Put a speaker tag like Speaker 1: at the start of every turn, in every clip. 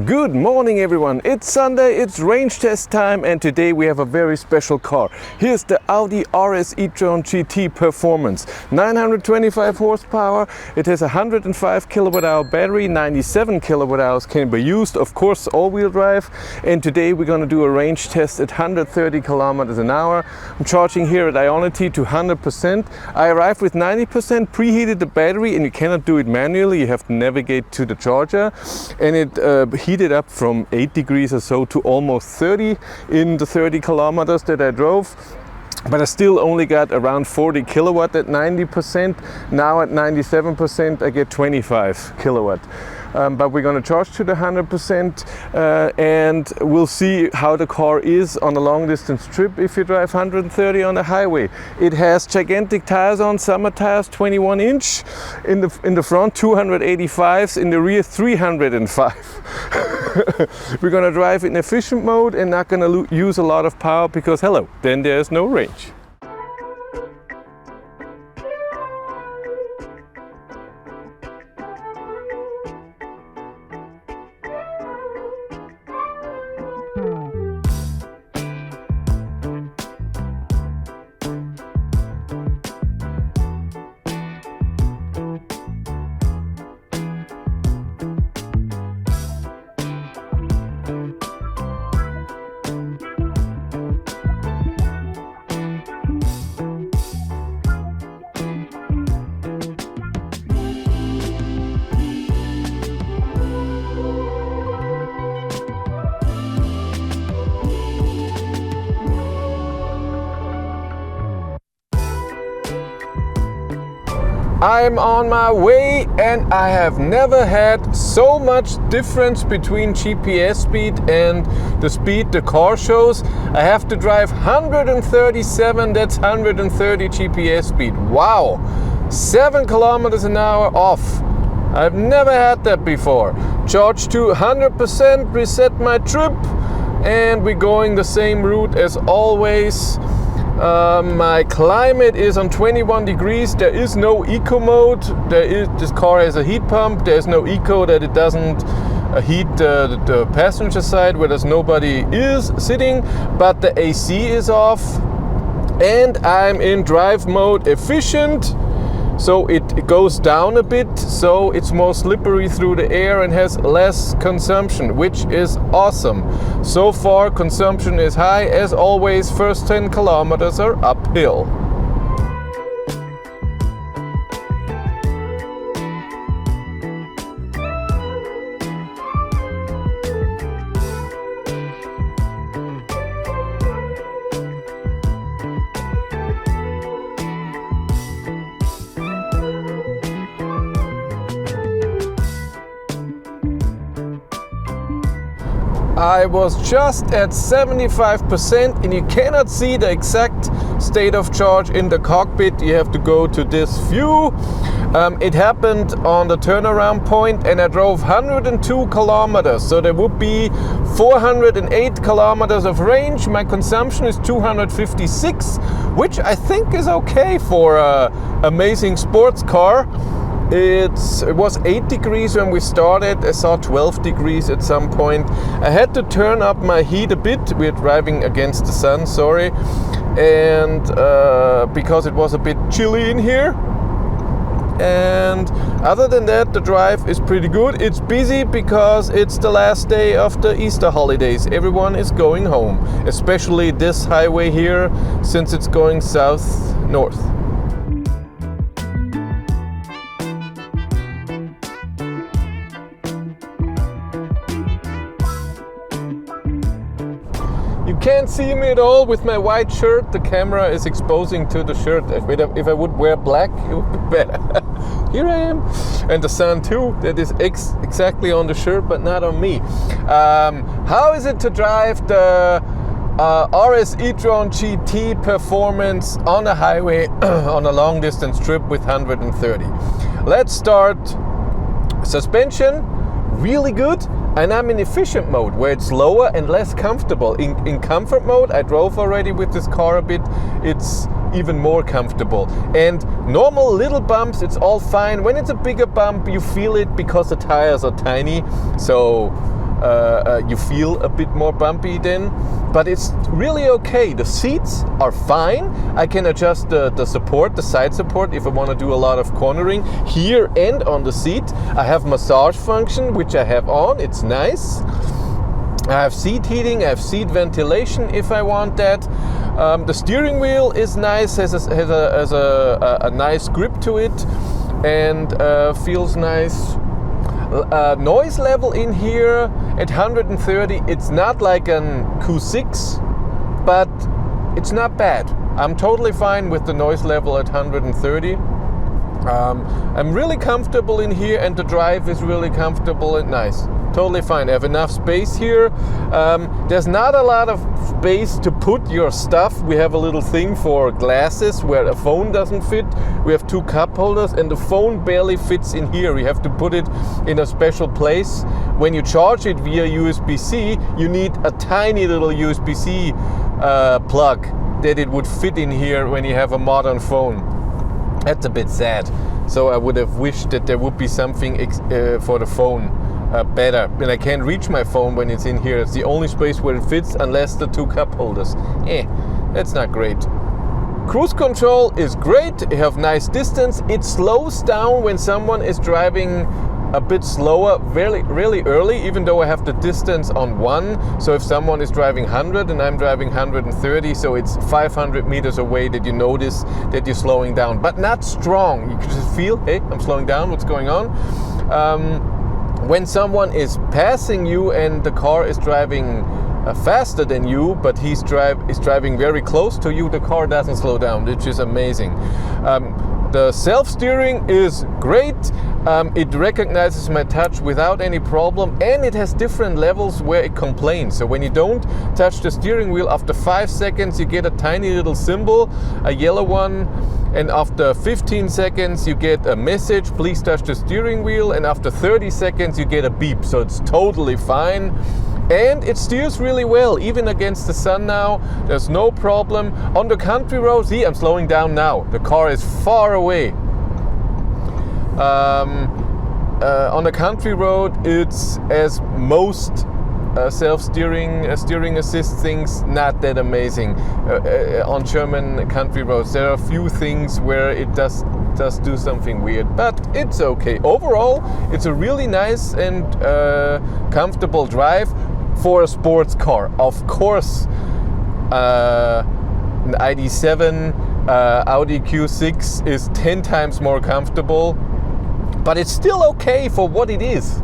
Speaker 1: Good morning everyone, it's Sunday, it's range test time, and today we have a very special car. Here's the Audi RS e-tron GT Performance. 925 horsepower, it has a 105 kilowatt hour battery, 97 kilowatt hours can be used, of course all-wheel drive, and today we're going to do a range test at 130 kilometers an hour. I'm charging here at Tronity to 100%. I arrived with 90%, preheated the battery, and you cannot do it manually, you have to navigate to the charger, and it heated up from 8 degrees or so to almost 30 in the 30 kilometers that I drove. But I still only got around 40 kilowatt at 90%. Now at 97% I get 25 kilowatt. But we're going to charge to the 100% and we'll see how the car is on a long distance trip if you drive 130 on the highway. It has gigantic tires on, summer tires, 21 inch. In the front 285s, in the rear 305. We're going to drive in efficient mode and not going to use a lot of power because hello, then there's no range. I'm on my way and I have never had so much difference between GPS speed and the speed the car shows. I have to drive 137, that's 130 GPS speed. Wow, 7 kilometers an hour off. I've never had that before. Charge to 100%, reset my trip, and we're going the same route as always. My climate is on 21 degrees. There is no eco mode. This car has a heat pump. There's no eco that it doesn't heat the passenger side where there's nobody is sitting, but the AC is off and I'm in drive mode efficient. So it goes down a bit, so it's more slippery through the air and has less consumption, which is awesome. So far consumption is high. As always, first 10 kilometers are uphill. I was just at 75% and you cannot see the exact state of charge in the cockpit. You have to go to this view. It happened on the turnaround point and I drove 102 kilometers. So there would be 408 kilometers of range. My consumption is 256, which I think is okay for an amazing sports car. It was 8 degrees when we started. I saw 12 degrees at some point. I had to turn up my heat a bit. We're driving against the sun, sorry. And because it was a bit chilly in here. And other than that, the drive is pretty good. It's busy because it's the last day of the Easter holidays. Everyone is going home, especially this highway here, since it's going south-north. You can't see me at all with my white shirt. The camera is exposing to the shirt. If I would wear black, it would be better. Here I am. And the sun too. That is exactly on the shirt, but not on me. How is it to drive the RS e-tron GT Performance on a highway on a long distance trip with 130? Let's start. Suspension, really good. And I'm in efficient mode where it's lower and less comfortable. In comfort mode, I drove already with this car a bit, it's even more comfortable. And normal little bumps, it's all fine. When it's a bigger bump, you feel it because the tires are tiny. So you feel a bit more bumpy then, but it's really okay. The seats are fine. I can adjust the support, the side support, if I want to do a lot of cornering here and on the seat. I have massage function, which I have on. It's nice. I have seat heating, I have seat ventilation if I want that. The steering wheel is nice, has a nice grip to it, and feels nice. Noise level in here at 130, it's not like an Q6, but it's not bad. I'm totally fine with the noise level at 130. I'm really comfortable in here, and the drive is really comfortable and nice. Totally fine. I have enough space here. There's not a lot of space to put your stuff. We have a little thing for glasses where a phone doesn't fit. We have 2 cup holders, and the phone barely fits in here. You have to put it in a special place. When you charge it via USB-C, you need a tiny little USB-C plug that it would fit in here when you have a modern phone. That's a bit sad. So I would have wished that there would be something for the phone better. And I can't reach my phone when it's in here. It's the only space where it fits, unless the 2 cup holders. That's not great. Cruise control is great. You have nice distance. It slows down when someone is driving a bit slower really early, even though I have the distance on 1. So if someone is driving 100 and I'm driving 130, so it's 500 meters away that you notice that you're slowing down, but not strong. You can just feel, hey, I'm slowing down, what's going on? When someone is passing you and the car is driving faster than you, but is driving very close to you, the car doesn't slow down, which is amazing. The self-steering is great. It recognizes my touch without any problem, and it has different levels where it complains. So when you don't touch the steering wheel, after 5 seconds you get a tiny little symbol, a yellow one, and after 15 seconds you get a message, please touch the steering wheel, and after 30 seconds you get a beep. So it's totally fine. And it steers really well, even against the sun now. There's no problem. On the country road, see, I'm slowing down now. The car is far away. On the country road, it's, as most self-steering, steering assist things, not that amazing. On German country roads, there are a few things where it does do something weird, but it's okay. Overall, it's a really nice and comfortable drive for a sports car. Of course, an ID.7 Audi Q6 is 10 times more comfortable, but it's still okay for what it is.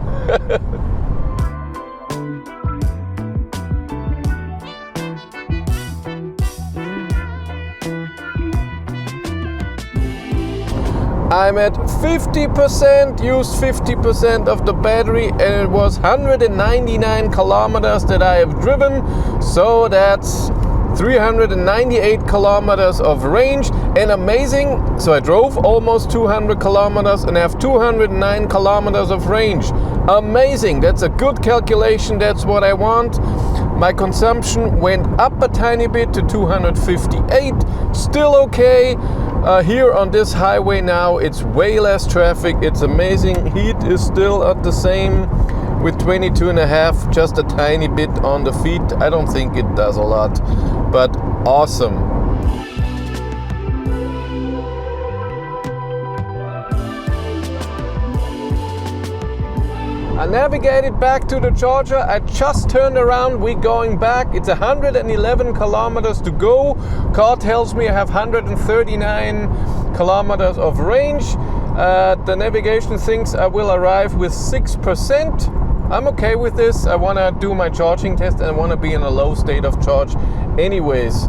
Speaker 1: I'm at 50%, used 50% of the battery, and it was 199 kilometers that I have driven, so that's 398 kilometers of range, and amazing. So I drove almost 200 kilometers and I have 209 kilometers of range. Amazing, that's a good calculation, that's what I want. My consumption went up a tiny bit to 258, still okay. Here on this highway now, it's way less traffic, it's amazing. Heat is still at the same with 22.5, just a tiny bit on the feet. I don't think it does a lot, but awesome. I navigated back to the charger. I just turned around, we're going back. It's 111 kilometers to go. Car tells me I have 139 kilometers of range. The navigation thinks I will arrive with 6%. I'm okay with this. I want to do my charging test and I want to be in a low state of charge anyways.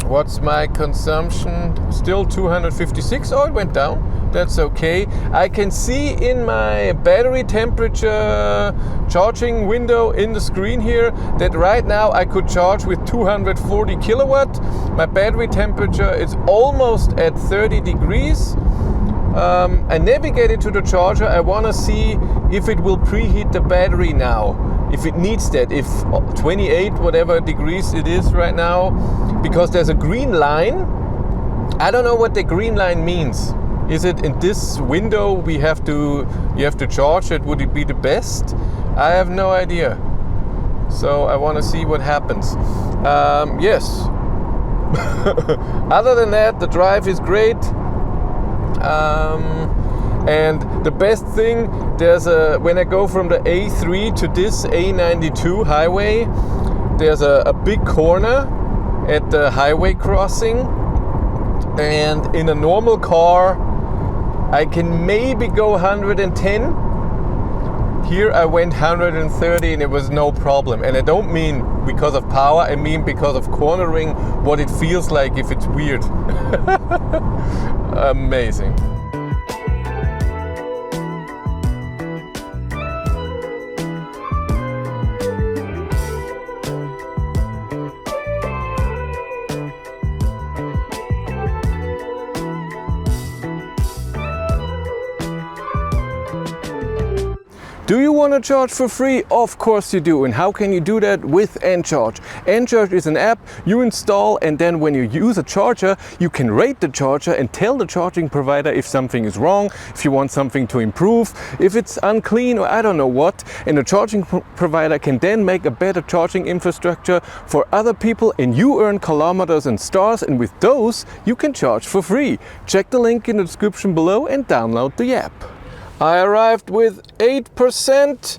Speaker 1: What's my consumption? Still 256. Oh, it went down. That's okay. I can see in my battery temperature charging window in the screen here that right now I could charge with 240 kilowatt. My battery temperature is almost at 30 degrees. I navigated to the charger. I want to see if it will preheat the battery now, if it needs that, if 28 whatever degrees it is right now, because there's a green line. I don't know what the green line means. Is it in this window you have to charge it? Would it be the best? I have no idea. So I want to see what happens. Yes. Other than that, the drive is great. And the best thing, when I go from the A3 to this A92 highway, there's a big corner at the highway crossing, and in a normal car I can maybe go 110. Here I went 130 and it was no problem. And I don't mean because of power, I mean because of cornering, what it feels like if it's weird. Amazing. Do you want to charge for free? Of course you do. And how can you do that? With Encharge. Encharge is an app you install, and then when you use a charger, you can rate the charger and tell the charging provider if something is wrong, if you want something to improve, if it's unclean or I don't know what. And the charging provider can then make a better charging infrastructure for other people, and you earn kilometers and stars, and with those you can charge for free. Check the link in the description below and download the app. I arrived with 8%,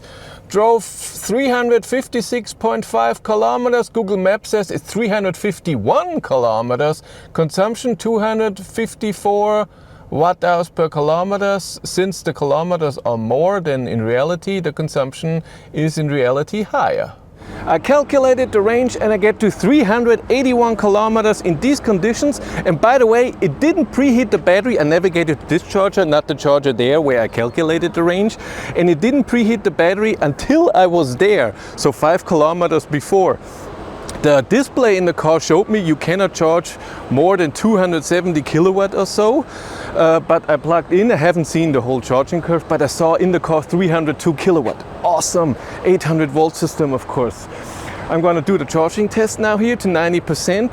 Speaker 1: drove 356.5 kilometers. Google Maps says it's 351 kilometers. Consumption 254 watt hours per kilometers. Since the kilometers are more than in reality, the consumption is in reality higher. I calculated the range and I get to 381 kilometers in these conditions. And by the way, it didn't preheat the battery. I navigated to this charger, not the charger there where I calculated the range. And it didn't preheat the battery until I was there, so 5 kilometers before. The display in the car showed me you cannot charge more than 270 kilowatt or so, but I plugged in. I haven't seen the whole charging curve, but I saw in the car 302 kilowatt. Awesome, 800 volt system, of course. I'm gonna do the charging test now here to 90%,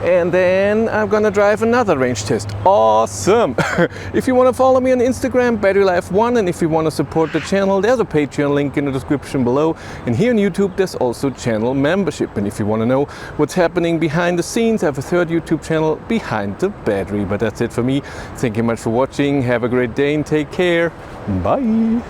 Speaker 1: and then I'm gonna drive another range test. Awesome! If you wanna follow me on Instagram, BatteryLife1, and if you wanna support the channel, there's a Patreon link in the description below. And here on YouTube, there's also channel membership. And if you wanna know what's happening behind the scenes, I have a third YouTube channel, Behind the Battery. But that's it for me. Thank you much for watching. Have a great day and take care. Bye!